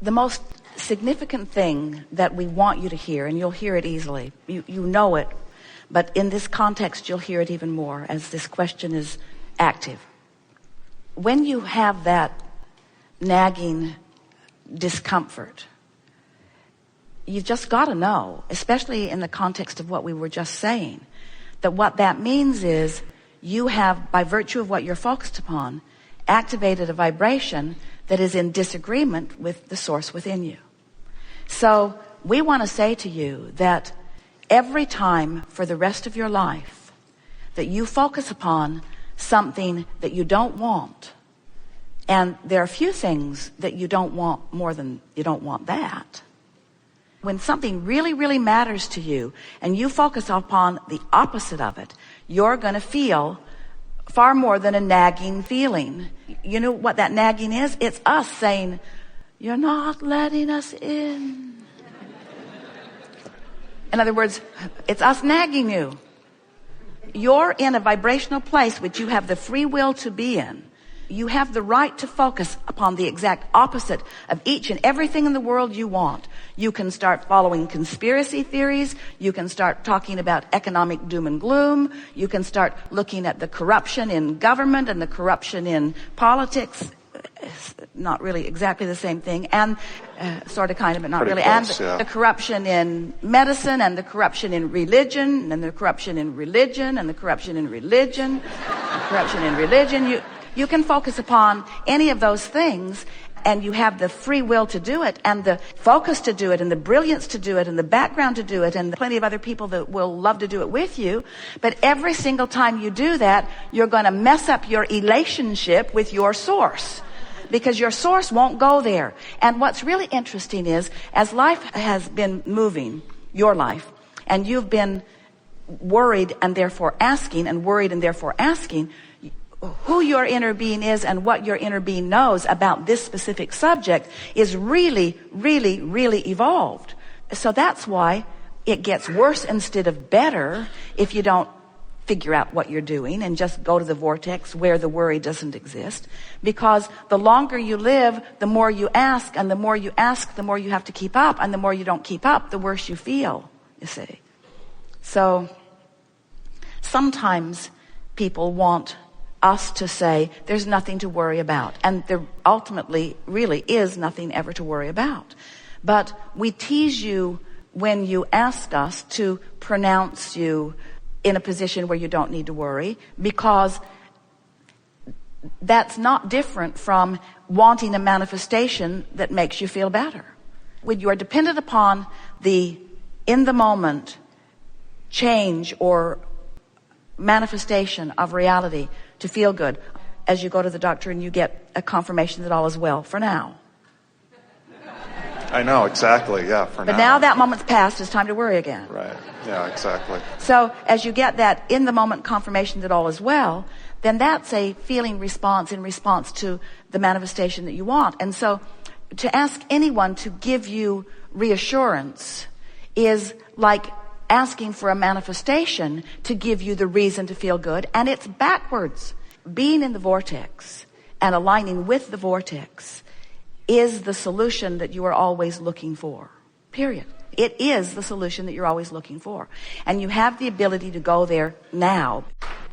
The most significant thing that we want you to hear, and you'll hear it easily, you know it, but in this context you'll hear it even more as this question is active. When you have that nagging discomfort, you've just got to know, especially in the context of what we were just saying, that what that means is you have, by virtue of what you're focused upon, activated a vibration that is in disagreement with the source within you. So we want to say to you that every time for the rest of your life that you focus upon something that you don't want, and there are a few things that you don't want more than you don't want that. When something really, really matters to you and you focus upon the opposite of it, you're going to feel far more than a nagging feeling. You know what that nagging is? It's us saying, you're not letting us in. In other words, it's us nagging you. You're in a vibrational place which you have the free will to be in. You have the right to focus upon the exact opposite of each and everything in the world you want. You can start following conspiracy theories. You can start talking about economic doom and gloom. You can start looking at the corruption in government and the corruption in politics. Not really exactly the same thing, and sort of kind of, but not really. Close, and the corruption in medicine, and the corruption in religion, and the corruption in religion, and the corruption in religion, the corruption in religion. You can focus upon any of those things, and you have the free will to do it, and the focus to do it, and the brilliance to do it, and the background to do it, and plenty of other people that will love to do it with you. But every single time you do that, you're going to mess up your relationship with your source, because your source won't go there. And what's really interesting is, as life has been moving, your life, and you've been worried and therefore asking, and worried and therefore asking, who your inner being is and what your inner being knows about this specific subject is really, really, really evolved. So that's why it gets worse instead of better if you don't figure out what you're doing and just go to the vortex where the worry doesn't exist. Because the longer you live, the more you ask, and the more you ask, the more you have to keep up, and the more you don't keep up, the worse you feel, you see. So sometimes people want us to say there's nothing to worry about, and there ultimately really is nothing ever to worry about. But we tease you when you ask us to pronounce you in a position where you don't need to worry, because that's not different from wanting a manifestation that makes you feel better. When you are dependent upon the in the moment change or manifestation of reality to feel good, as you go to the doctor and you get a confirmation that all is well for now. I know, exactly, yeah, for now. But now that moment's passed, it's time to worry again. Right, yeah, exactly. So as you get that in the moment confirmation that all is well, then that's a feeling response in response to the manifestation that you want. And so to ask anyone to give you reassurance is like asking for a manifestation to give you the reason to feel good, and it's backwards. Being in the vortex and aligning with the vortex is the solution that you are always looking for, period. It is the solution that you're always looking for, and you have the ability to go there now.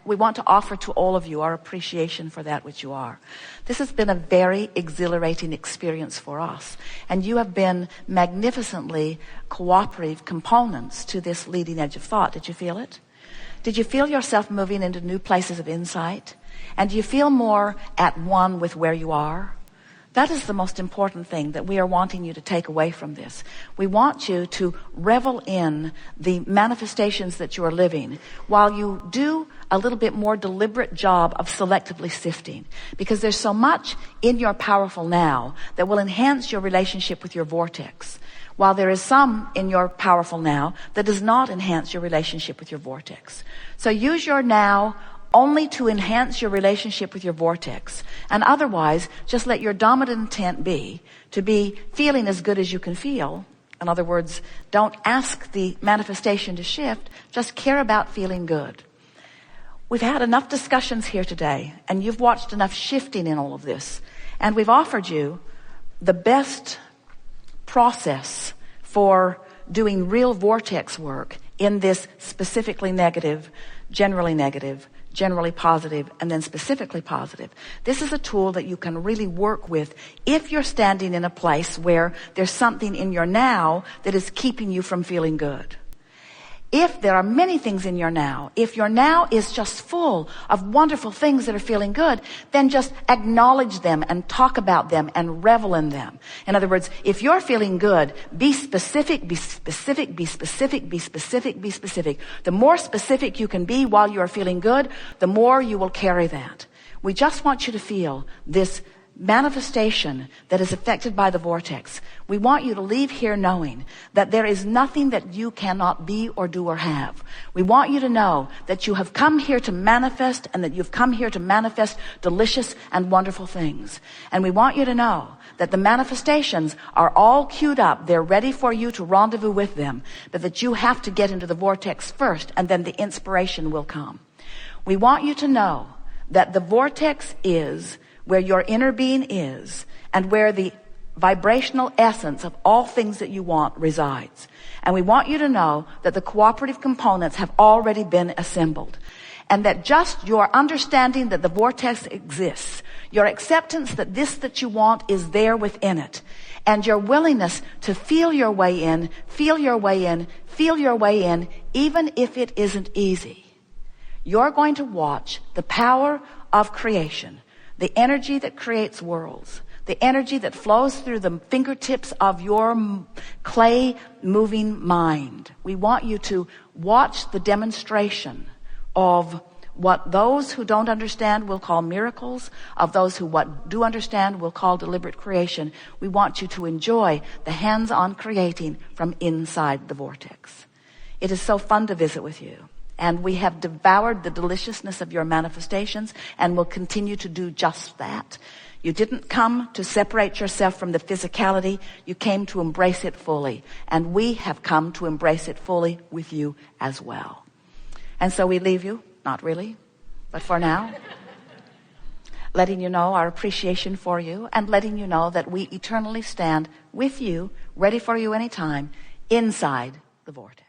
We want to offer to all of you our appreciation for that which you are. This has been a very exhilarating experience for us, and you have been magnificently cooperative components to this leading edge of thought. Did you feel it? Did you feel yourself moving into new places of insight? And do you feel more at one with where you are? That is the most important thing that we are wanting you to take away from this. We want you to revel in the manifestations that you are living while you do a little bit more deliberate job of selectively sifting. Because there's so much in your powerful now that will enhance your relationship with your vortex, while there is some in your powerful now that does not enhance your relationship with your vortex. So use your now only to enhance your relationship with your vortex, and otherwise just let your dominant intent be to be feeling as good as you can feel. In other words, don't ask the manifestation to shift, just care about feeling good. We've had enough discussions here today, and you've watched enough shifting in all of this, and we've offered you the best process for doing real vortex work in this specifically negative, generally positive, and then specifically positive. This is a tool that you can really work with if you're standing in a place where there's something in your now that is keeping you from feeling good. If there are many things in your now, if your now is just full of wonderful things that are feeling good, then just acknowledge them and talk about them and revel in them. In other words, if you're feeling good, be specific, be specific, be specific, be specific, be specific. The more specific you can be while you are feeling good, the more you will carry that. We just want you to feel this manifestation that is affected by the vortex. We want you to leave here knowing that there is nothing that you cannot be or do or have. We want you to know that you have come here to manifest, and that you've come here to manifest delicious and wonderful things. And we want you to know that the manifestations are all queued up. They're ready for you to rendezvous with them, but that you have to get into the vortex first, and then the inspiration will come. We want you to know that the vortex is where your inner being is, and where the vibrational essence of all things that you want resides. And we want you to know that the cooperative components have already been assembled, and that just your understanding that the vortex exists, your acceptance that this that you want is there within it, and your willingness to feel your way in, feel your way in, feel your way in, even if it isn't easy. You're going to watch the power of creation, the energy that creates worlds, the energy that flows through the fingertips of your clay moving mind. We want you to watch the demonstration of what those who don't understand will call miracles, of those who do understand will call deliberate creation. We want you to enjoy the hands-on creating from inside the vortex. It is so fun to visit with you. And we have devoured the deliciousness of your manifestations, and will continue to do just that. You didn't come to separate yourself from the physicality. You came to embrace it fully. And we have come to embrace it fully with you as well. And so we leave you, not really, but for now, letting you know our appreciation for you, and letting you know that we eternally stand with you, ready for you anytime, inside the vortex.